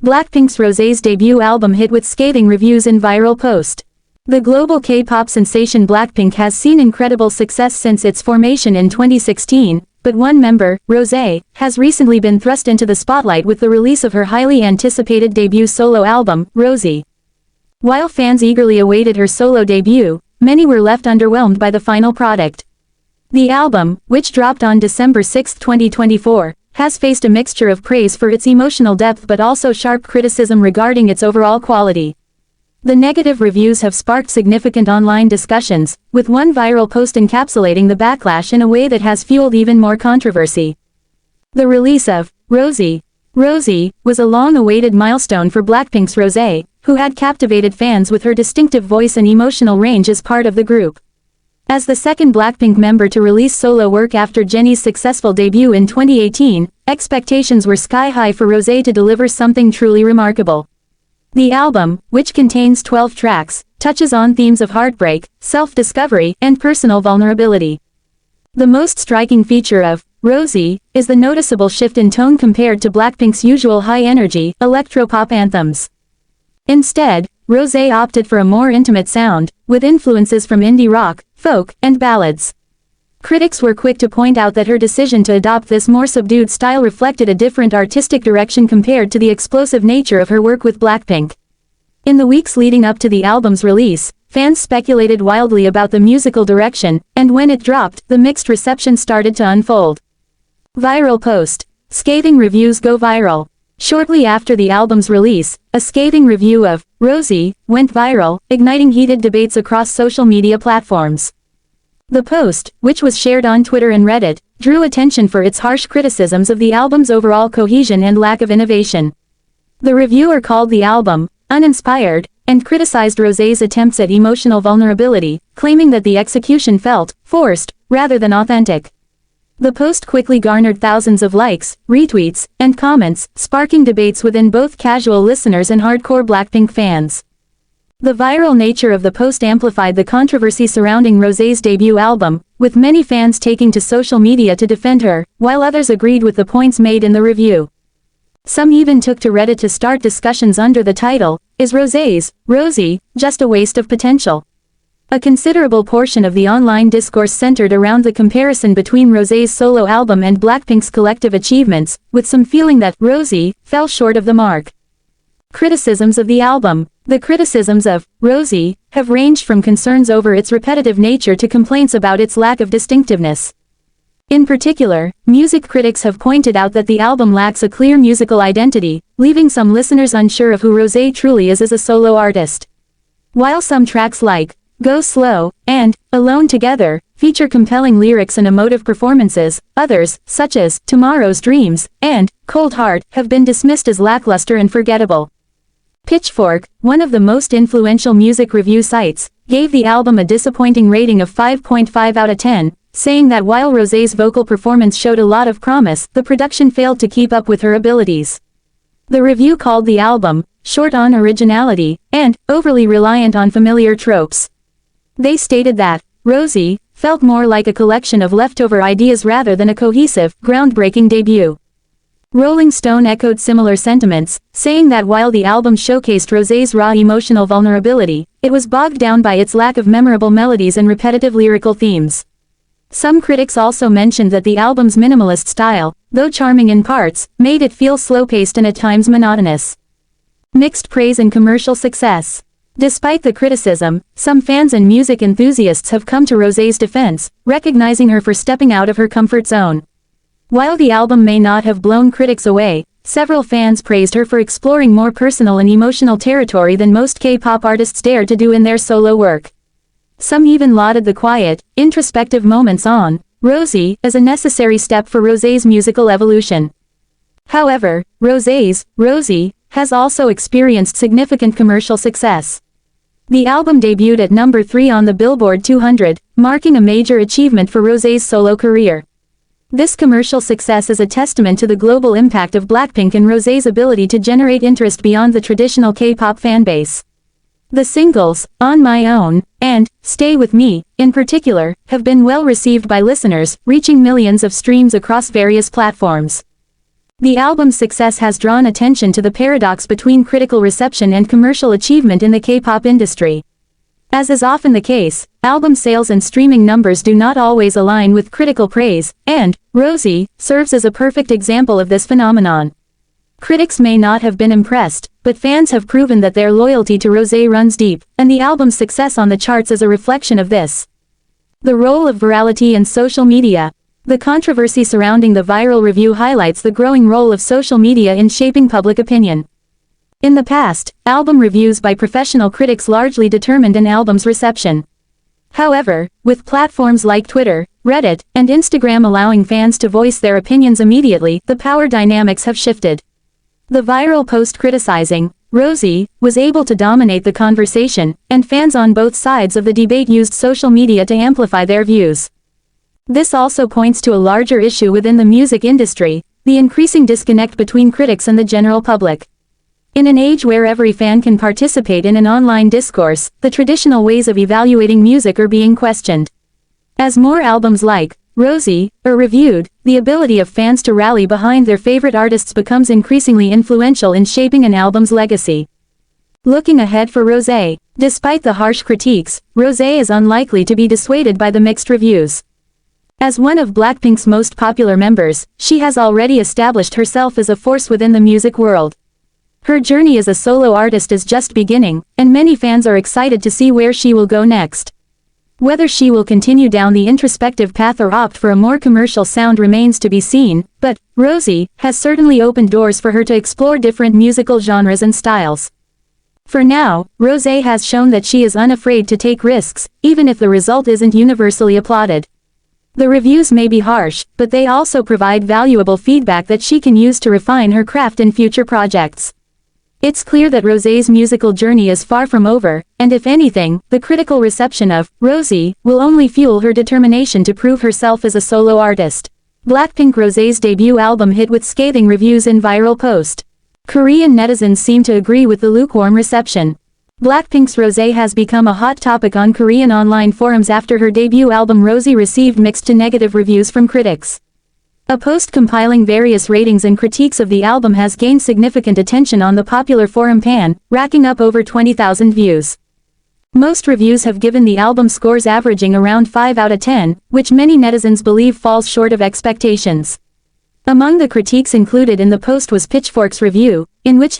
BLACKPINK's Rosé's debut album hit with scathing reviews in viral post. The global K-pop sensation BLACKPINK has seen incredible success since its formation in 2016, but one member, Rosé, has recently been thrust into the spotlight with the release of her highly anticipated debut solo album, Rosé. While fans eagerly awaited her solo debut, many were left underwhelmed by the final product. The album, which dropped on December 6, 2024, has faced a mixture of praise for its emotional depth but also sharp criticism regarding its overall quality. The negative reviews have sparked significant online discussions, with one viral post encapsulating the backlash in a way that has fueled even more controversy. The release of Rosé was a long-awaited milestone for BLACKPINK's Rosé, who had captivated fans with her distinctive voice and emotional range as part of the group. As the second BLACKPINK member to release solo work after Jennie's successful debut in 2018, expectations were sky-high for Rosé to deliver something truly remarkable. The album, which contains 12 tracks, touches on themes of heartbreak, self-discovery, and personal vulnerability. The most striking feature of Rosé is the noticeable shift in tone compared to BLACKPINK's usual high-energy, electropop anthems. Instead, Rosé opted for a more intimate sound, with influences from indie rock, folk, and ballads. Critics were quick to point out that her decision to adopt this more subdued style reflected a different artistic direction compared to the explosive nature of her work with BLACKPINK. In the weeks leading up to the album's release, fans speculated wildly about the musical direction, and when it dropped, the mixed reception started to unfold. Viral post. Scathing reviews go viral. Shortly after the album's release, a scathing review of Rosé went viral, igniting heated debates across social media platforms. The post, which was shared on Twitter and Reddit, drew attention for its harsh criticisms of the album's overall cohesion and lack of innovation. The reviewer called the album uninspired, and criticized Rosé's attempts at emotional vulnerability, claiming that the execution felt forced, rather than authentic. The post quickly garnered thousands of likes, retweets, and comments, sparking debates within both casual listeners and hardcore BLACKPINK fans. The viral nature of the post amplified the controversy surrounding Rosé's debut album, with many fans taking to social media to defend her, while others agreed with the points made in the review. Some even took to Reddit to start discussions under the title, "Is Rosé just a waste of potential?" A considerable portion of the online discourse centered around the comparison between Rosé's solo album and BLACKPINK's collective achievements, with some feeling that Rosé fell short of the mark. Criticisms of the album. The criticisms of Rosé have ranged from concerns over its repetitive nature to complaints about its lack of distinctiveness. In particular, music critics have pointed out that the album lacks a clear musical identity, leaving some listeners unsure of who Rosé truly is as a solo artist. While some tracks like Go Slow and Alone Together feature compelling lyrics and emotive performances, others, such as Tomorrow's Dreams and Cold Heart, have been dismissed as lackluster and forgettable. Pitchfork, one of the most influential music review sites, gave the album a disappointing rating of 5.5 out of 10, saying that while Rosé's vocal performance showed a lot of promise, the production failed to keep up with her abilities. The review called the album short on originality and overly reliant on familiar tropes. They stated that Rosé felt more like a collection of leftover ideas rather than a cohesive, groundbreaking debut. Rolling Stone echoed similar sentiments, saying that while the album showcased Rosé's raw emotional vulnerability, it was bogged down by its lack of memorable melodies and repetitive lyrical themes. Some critics also mentioned that the album's minimalist style, though charming in parts, made it feel slow-paced and at times monotonous. Mixed praise and commercial success. Despite the criticism, some fans and music enthusiasts have come to Rosé's defense, recognizing her for stepping out of her comfort zone. While the album may not have blown critics away, several fans praised her for exploring more personal and emotional territory than most K-pop artists dare to do in their solo work. Some even lauded the quiet, introspective moments on Rosé as a necessary step for Rosé's musical evolution. However, Rosé has also experienced significant commercial success. The album debuted at number 3 on the Billboard 200, marking a major achievement for Rosé's solo career. This commercial success is a testament to the global impact of BLACKPINK and Rosé's ability to generate interest beyond the traditional K-pop fanbase. The singles, On My Own, and Stay With Me, in particular, have been well received by listeners, reaching millions of streams across various platforms. The album's success has drawn attention to the paradox between critical reception and commercial achievement in the K-pop industry. As is often the case, album sales and streaming numbers do not always align with critical praise, and Rosé serves as a perfect example of this phenomenon. Critics may not have been impressed, but fans have proven that their loyalty to Rosé runs deep, and the album's success on the charts is a reflection of this. The role of virality and social media. The controversy surrounding the viral review highlights the growing role of social media in shaping public opinion. In the past, album reviews by professional critics largely determined an album's reception. However, with platforms like Twitter, Reddit, and Instagram allowing fans to voice their opinions immediately, the power dynamics have shifted. The viral post criticizing Rosé was able to dominate the conversation, and fans on both sides of the debate used social media to amplify their views. This also points to a larger issue within the music industry, the increasing disconnect between critics and the general public. In an age where every fan can participate in an online discourse, the traditional ways of evaluating music are being questioned. As more albums like Rosé are reviewed, the ability of fans to rally behind their favorite artists becomes increasingly influential in shaping an album's legacy. Looking ahead for Rosé. Despite the harsh critiques, Rosé is unlikely to be dissuaded by the mixed reviews. As one of BLACKPINK's most popular members, she has already established herself as a force within the music world. Her journey as a solo artist is just beginning, and many fans are excited to see where she will go next. Whether she will continue down the introspective path or opt for a more commercial sound remains to be seen, but Rosé has certainly opened doors for her to explore different musical genres and styles. For now, Rosé has shown that she is unafraid to take risks, even if the result isn't universally applauded. The reviews may be harsh, but they also provide valuable feedback that she can use to refine her craft in future projects. It's clear that Rosé's musical journey is far from over, and if anything, the critical reception of Rosé will only fuel her determination to prove herself as a solo artist. BLACKPINK Rosé's debut album hit with scathing reviews in viral post. Korean netizens seem to agree with the lukewarm reception. BLACKPINK's Rosé has become a hot topic on Korean online forums after her debut album Rosé received mixed to negative reviews from critics. A post compiling various ratings and critiques of the album has gained significant attention on the popular forum Pan, racking up over 20,000 views. Most reviews have given the album scores averaging around 5 out of 10, which many netizens believe falls short of expectations. Among the critiques included in the post was Pitchfork's review, in which